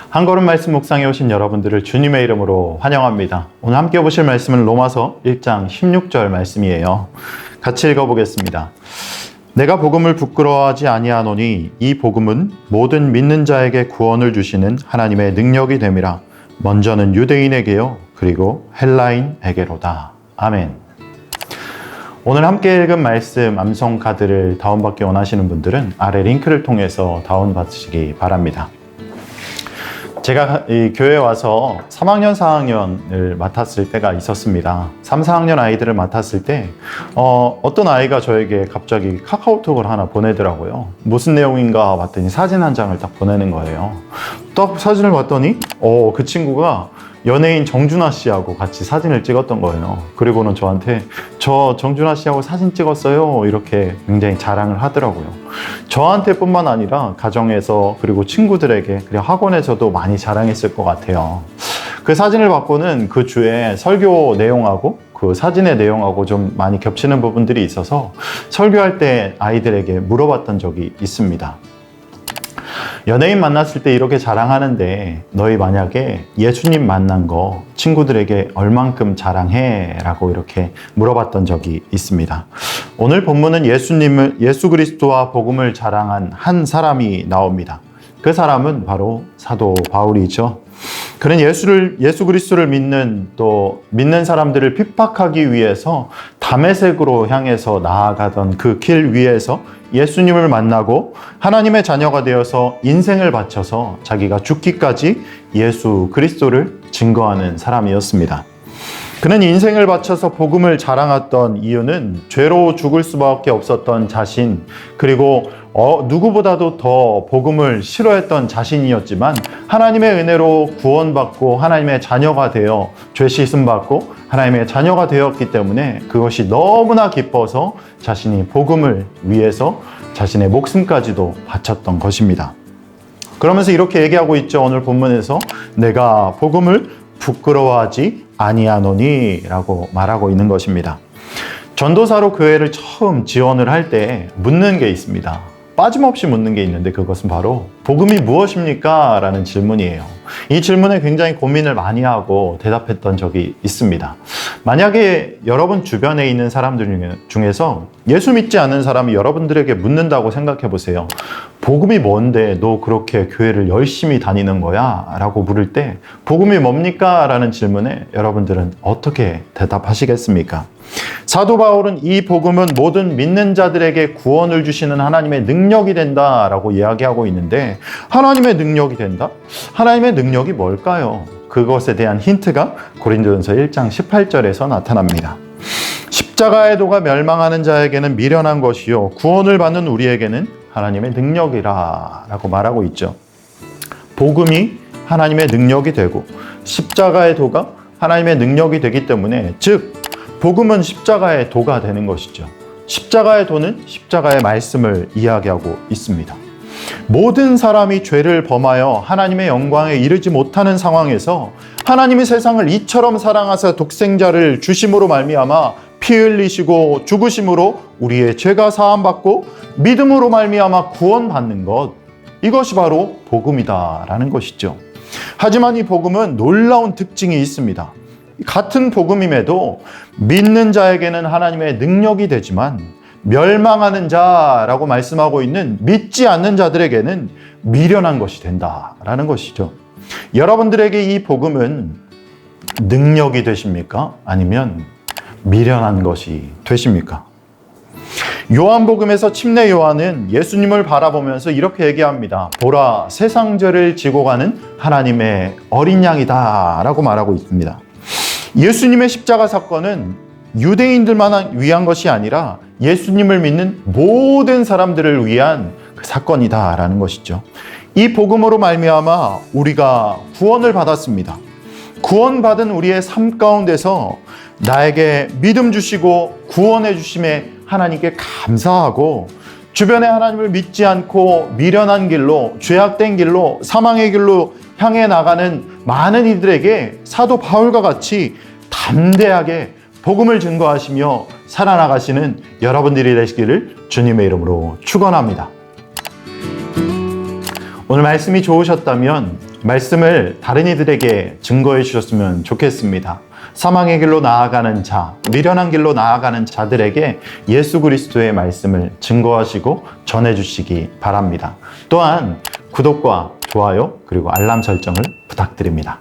한 걸음 말씀 묵상에 오신 여러분들을 주님의 이름으로 환영합니다. 오늘 함께 보실 말씀은 로마서 1장 16절 말씀이에요. 같이 읽어보겠습니다. 내가 복음을 부끄러워하지 아니하노니 이 복음은 모든 믿는 자에게 구원을 주시는 하나님의 능력이 됨이라. 먼저는 유대인에게요, 그리고 헬라인에게로다. 아멘. 오늘 함께 읽은 말씀 암송 카드를 다운받기 원하시는 분들은 아래 링크를 통해서 다운받으시기 바랍니다. 제가 이 교회에 와서 3학년, 4학년을 맡았을 때가 있었습니다. 3, 4학년 아이들을 맡았을 때 어떤 아이가 저에게 갑자기 카카오톡을 하나 보내더라고요. 무슨 내용인가 봤더니 사진 한 장을 딱 보내는 거예요. 딱 사진을 봤더니 그 친구가 연예인 정준하 씨하고 같이 사진을 찍었던 거예요. 그리고는 저한테 저 정준하 씨하고 사진 찍었어요, 이렇게 굉장히 자랑을 하더라고요. 저한테 뿐만 아니라 가정에서, 그리고 친구들에게, 그리고 학원에서도 많이 자랑했을 것 같아요. 그 사진을 받고는 그 주에 설교 내용하고 그 사진의 내용하고 좀 많이 겹치는 부분들이 있어서 설교할 때 아이들에게 물어봤던 적이 있습니다. 연예인 만났을 때 이렇게 자랑하는데 너희 만약에 예수님 만난 거 친구들에게 얼만큼 자랑해? 라고 이렇게 물어봤던 적이 있습니다. 오늘 본문은 예수 그리스도와 복음을 자랑한 한 사람이 나옵니다. 그 사람은 바로 사도 바울이죠. 그는 예수 그리스도를 믿는 사람들을 핍박하기 위해서 다메섹으로 향해서 나아가던 그 길 위에서 예수님을 만나고 하나님의 자녀가 되어서 인생을 바쳐서 자기가 죽기까지 예수 그리스도를 증거하는 사람이었습니다. 그는 인생을 바쳐서 복음을 자랑했던 이유는 죄로 죽을 수밖에 없었던 자신, 그리고 누구보다도 더 복음을 싫어했던 자신이었지만 하나님의 은혜로 구원받고 하나님의 자녀가 되어 죄 씻음받고 하나님의 자녀가 되었기 때문에 그것이 너무나 기뻐서 자신이 복음을 위해서 자신의 목숨까지도 바쳤던 것입니다. 그러면서 이렇게 얘기하고 있죠. 오늘 본문에서 내가 복음을 부끄러워하지 아니하노니 라고 말하고 있는 것입니다. 전도사로 교회를 처음 지원을 할 때 묻는 게 있습니다. 빠짐없이 묻는 게 있는데 그것은 바로 복음이 무엇입니까? 라는 질문이에요. 이 질문에 굉장히 고민을 많이 하고 대답했던 적이 있습니다. 만약에 여러분 주변에 있는 사람들 중에서 예수 믿지 않는 사람이 여러분들에게 묻는다고 생각해 보세요. 복음이 뭔데 너 그렇게 교회를 열심히 다니는 거야? 라고 물을 때 복음이 뭡니까? 라는 질문에 여러분들은 어떻게 대답하시겠습니까? 사도 바울은 이 복음은 모든 믿는 자들에게 구원을 주시는 하나님의 능력이 된다라고 이야기하고 있는데, 하나님의 능력이 된다? 하나님의 능력이 뭘까요? 그것에 대한 힌트가 고린도전서 1장 18절에서 나타납니다. 십자가의 도가 멸망하는 자에게는 미련한 것이요 구원을 받는 우리에게는 하나님의 능력이라 라고 말하고 있죠. 복음이 하나님의 능력이 되고 십자가의 도가 하나님의 능력이 되기 때문에, 즉 복음은 십자가의 도가 되는 것이죠. 십자가의 도는 십자가의 말씀을 이야기하고 있습니다. 모든 사람이 죄를 범하여 하나님의 영광에 이르지 못하는 상황에서 하나님이 세상을 이처럼 사랑하사 독생자를 주심으로 말미암아 피 흘리시고 죽으심으로 우리의 죄가 사함받고 믿음으로 말미암아 구원받는 것, 이것이 바로 복음이다라는 것이죠. 하지만 이 복음은 놀라운 특징이 있습니다. 같은 복음임에도 믿는 자에게는 하나님의 능력이 되지만 멸망하는 자라고 말씀하고 있는 믿지 않는 자들에게는 미련한 것이 된다라는 것이죠. 여러분들에게 이 복음은 능력이 되십니까? 아니면 미련한 것이 되십니까? 요한복음에서 침례 요한은 예수님을 바라보면서 이렇게 얘기합니다. 보라, 세상 죄를 지고 가는 하나님의 어린 양이다 라고 말하고 있습니다. 예수님의 십자가 사건은 유대인들만 위한 것이 아니라 예수님을 믿는 모든 사람들을 위한 사건이다라는 것이죠. 이 복음으로 말미암아 우리가 구원을 받았습니다. 구원받은 우리의 삶 가운데서 나에게 믿음 주시고 구원해 주심에 하나님께 감사하고, 주변에 하나님을 믿지 않고 미련한 길로, 죄악된 길로, 사망의 길로 향해 나가는 많은 이들에게 사도 바울과 같이 담대하게 복음을 증거하시며 살아나가시는 여러분들이 되시기를 주님의 이름으로 축원합니다. 오늘 말씀이 좋으셨다면 말씀을 다른 이들에게 증거해 주셨으면 좋겠습니다. 사망의 길로 나아가는 자, 미련한 길로 나아가는 자들에게 예수 그리스도의 말씀을 증거하시고 전해주시기 바랍니다. 또한 구독과 좋아요 그리고 알람 설정을 부탁드립니다.